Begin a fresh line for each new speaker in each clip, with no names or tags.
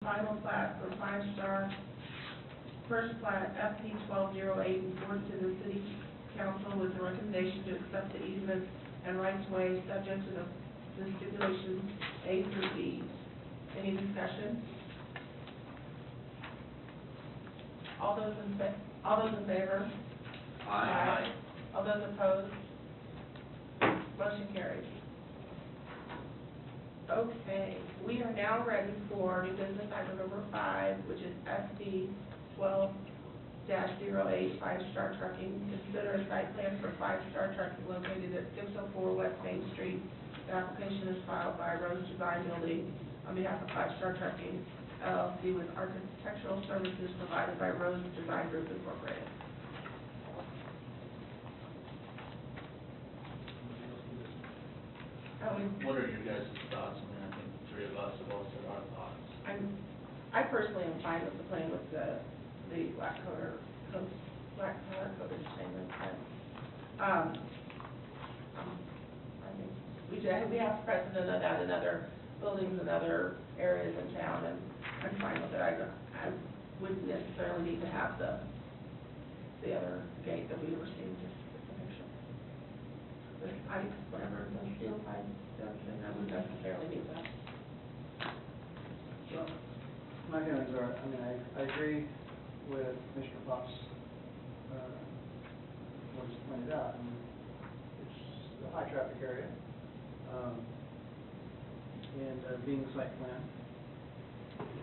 Final plat for 5-star, first plat FP 1208, and forward to the city council with the recommendation to accept the easement and rights of way subject to the stipulations A through E. Any discussion? All those in favor? Aye. All those opposed? Motion carries. Okay, we are now ready for new business item number 5, which is SD 12-08, 5-star trucking. Consider a site plan for 5-star trucking located at 604 West Main Street. The application is filed by Rose Design Building on behalf of 5-star trucking LLC with architectural services provided by Rose Design Group Incorporated.
What are your guys' thoughts? I mean, I think the three of us have all said our thoughts.
I personally am fine with the plan with the black color coated chain link fence. I think we have precedent of that in other buildings and other areas in town, and I'm fine with it. I wouldn't necessarily need to have the other gate that we were seeing, just the picture. But whatever the steel pipe does, then I wouldn't necessarily need that.
Well, my feelings are, I mean, I agree with Commissioner Pop's, what he's pointed out. I mean, it's a high traffic area, and being a site plan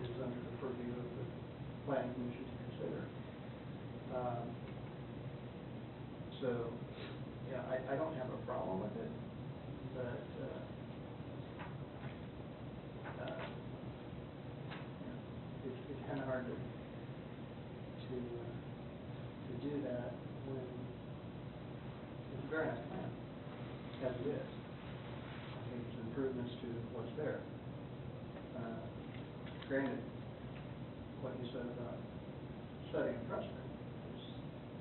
is under the purview of the planning commission to consider. So, yeah, I don't have a problem with it, but it's kind of hard to do that when it's a very nice plan, as it is. I think it's improvements to what's there. Granted, what you said about setting a precedent is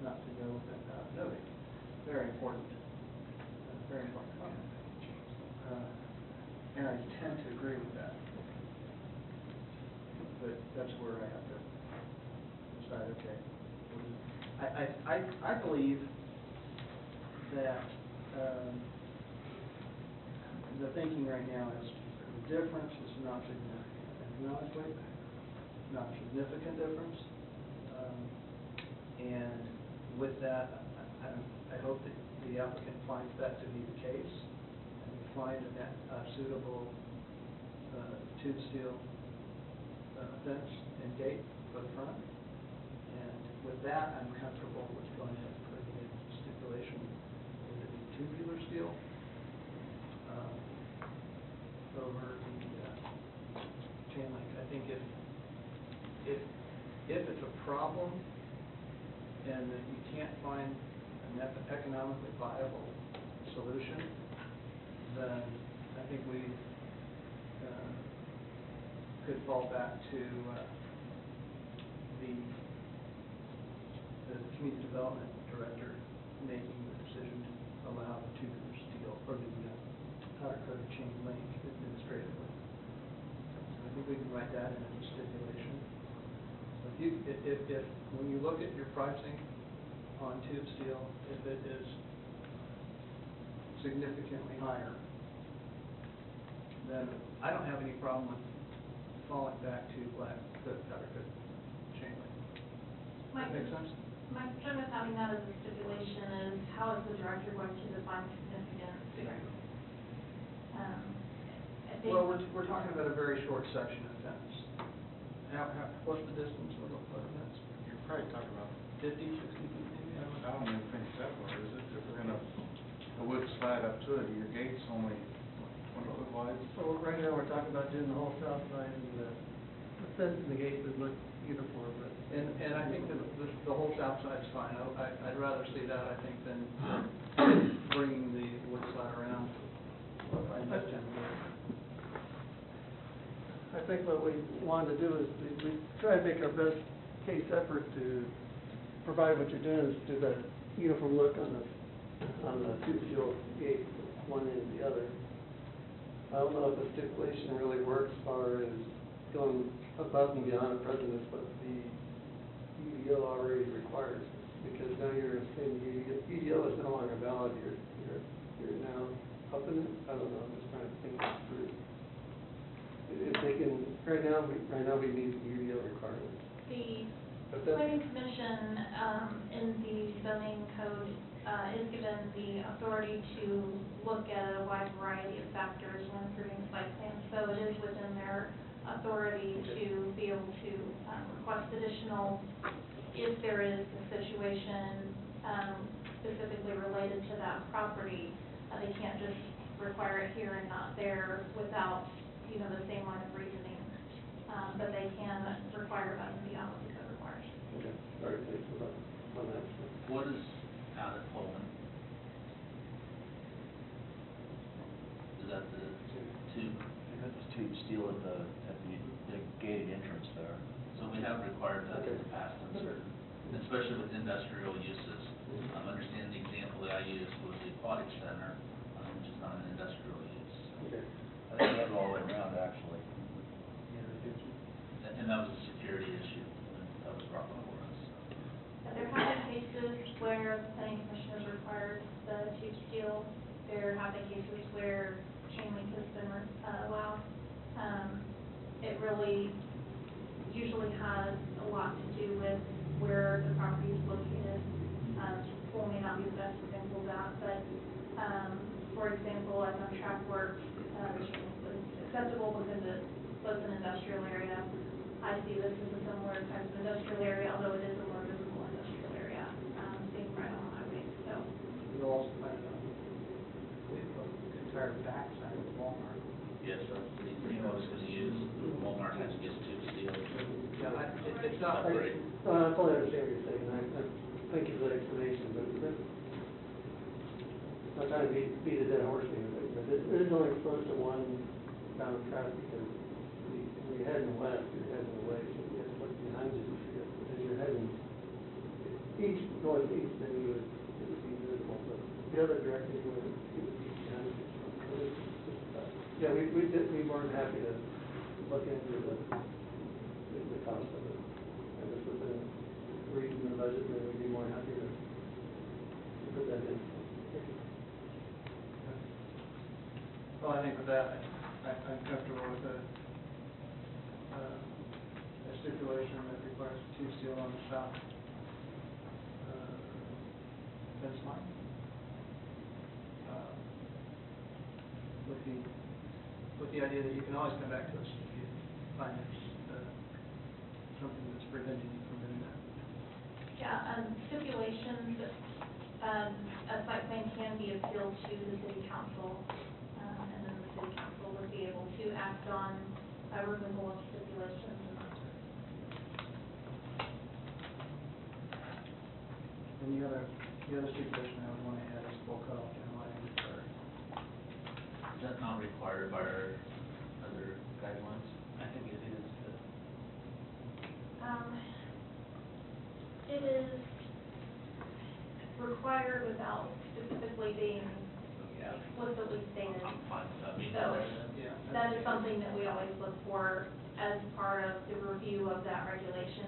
not to go without noting. Very important comment. And I tend to agree with that. But that's where I have to decide, okay. I believe that the thinking right now is the difference is not significant. Economically, not a significant difference. And with that, I hope that the applicant finds that to be the case, and we find a suitable tube steel fence and gate for the front. And with that, I'm comfortable with going ahead and putting in stipulation with it be tubular steel over the chain link. I think if it's a problem and that you can't find an economically viable solution, then I think we could fall back to the community development director making the decision to allow the tubular steel or the powder-coated chain link administratively. So I think we can write that in as a stipulation. If when you look at your pricing on tube steel, if it is significantly higher, then I don't have any problem with falling back to black powder-coated chain link. Does that make sense?
My concern with having that as a stipulation is how is the director going to define significance? I think
Well, we're talking about a very short section of fence. What's the distance of the fence?
You're probably talking about
50, 60 feet maybe?
I don't even think it's that far, is it? If we're gonna, a wood slide up to it, your gate's only 20 foot wide.
So right now, we're talking about doing the whole south side, and the fence and the gate would look uniform, but.
And I think that the whole south side's fine. I'd rather see that, I think, than bringing the wood slide around.
I think what we wanted to do is we try to make our best case effort to provide what you're doing is to that uniform look on the tube steel gate, one end and the other. I don't know if the stipulation really works as far as going above and beyond the precedence what the UDO already requires, because now you're saying UDO is no longer valid, you're now up in it, I don't know, I'm just trying to think this through. If they can, right now we meet the UDO requirements.
The
But that's-
planning commission, in the zoning code, is given the authority to look at a wide variety of factors when approving site plans. So it is within their authority to be able to request additional, if there is a situation specifically related to that property. They can't just require it here and not there without, you know, the same line of reasoning. But they can require above and beyond what the code requires.
Okay, all right, thanks for that, on that.
What is out at Pullman? Is that the tube?
That's the tube steel at the gated entrance there.
So we have required that in the past, in certain, especially with industrial uses. Understand the example that I used was the aquatic center, which is not an industrial use.
Okay.
I think we have it all the way around, actually.
And that was a security issue that was brought before us.
There have been cases where the planning commission has required the tube steel. There have been cases where chain link has been allowed. It really usually has a lot to do with where the property is located. Pool may not be the best example of that, but, for example, as on track work, the chain link was acceptable because it was an industrial area. I see this as a similar type of industrial area, although it is a more visible industrial area, being right on the highway, so.
You'll also find the entire backside of Walmart.
Yes, that's the thing I was gonna use. Walmart has to get tube steel.
Yeah, it's not,
Separate.
I fully understand what you're saying, I thank you for the explanation, but I'm not trying to beat a dead horse here, but it is only exposed to one bound of traffic, because when you're heading west, you're heading away, so you have to look behind you, as you're heading east, northeast, then it would be visible, but the other direction, you would be behind you. So it's just, yeah, we'd be more than happy to look into the cost of it, and if within reading the budget, then we'd be more than happy to put that in.
well, I think with that, I'm comfortable with a stipulation that requires tube steel on the south fence line. With the idea that you can always come back to us if you find there's something that's preventing you from doing that.
Yeah, stipulations, a site plan can be appealed to the city council, and then the city council would be able to act on a removal of stipulations and that.
And the other stipulation I would want to add is full cutoff and lighting for.
Is that not required by our other guidelines?
I think it is.
It is required without specifically being explicitly stated.
I'm fine with that being
So,
there then.
Yeah.
that is something that we always look for as part of the review of that regulation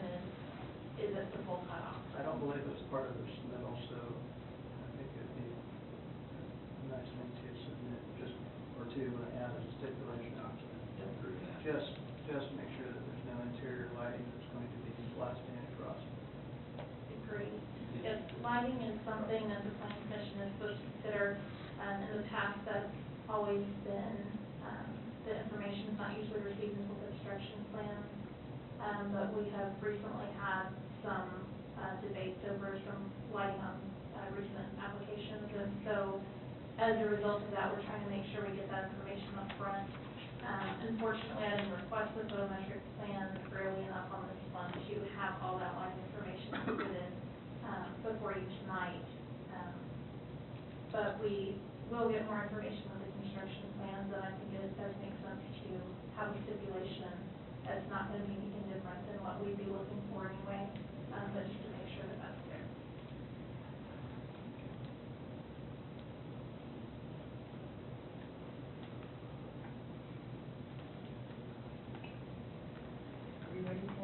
is it the full cutoff.
I don't believe it's part of the submittal, so I think it'd be a nice thing to submit, just, or to add as a stipulation document.
Yeah, agree with that.
Just make sure that there's no interior lighting that's going to be blasting across.
Agree. If lighting is something that the planning commission is supposed to consider, in the past, that's always been, the information is not usually received until construction plans. But we have recently had some, debates over some lighting on, recent applications. And so, as a result of that, we're trying to make sure we get that information up front. Unfortunately, I didn't request the photometric plan early enough on this one to have all that lighting information included, before you tonight. But we will get more information with the construction plans, and I think it does make sense to have a stipulation that's not going to be in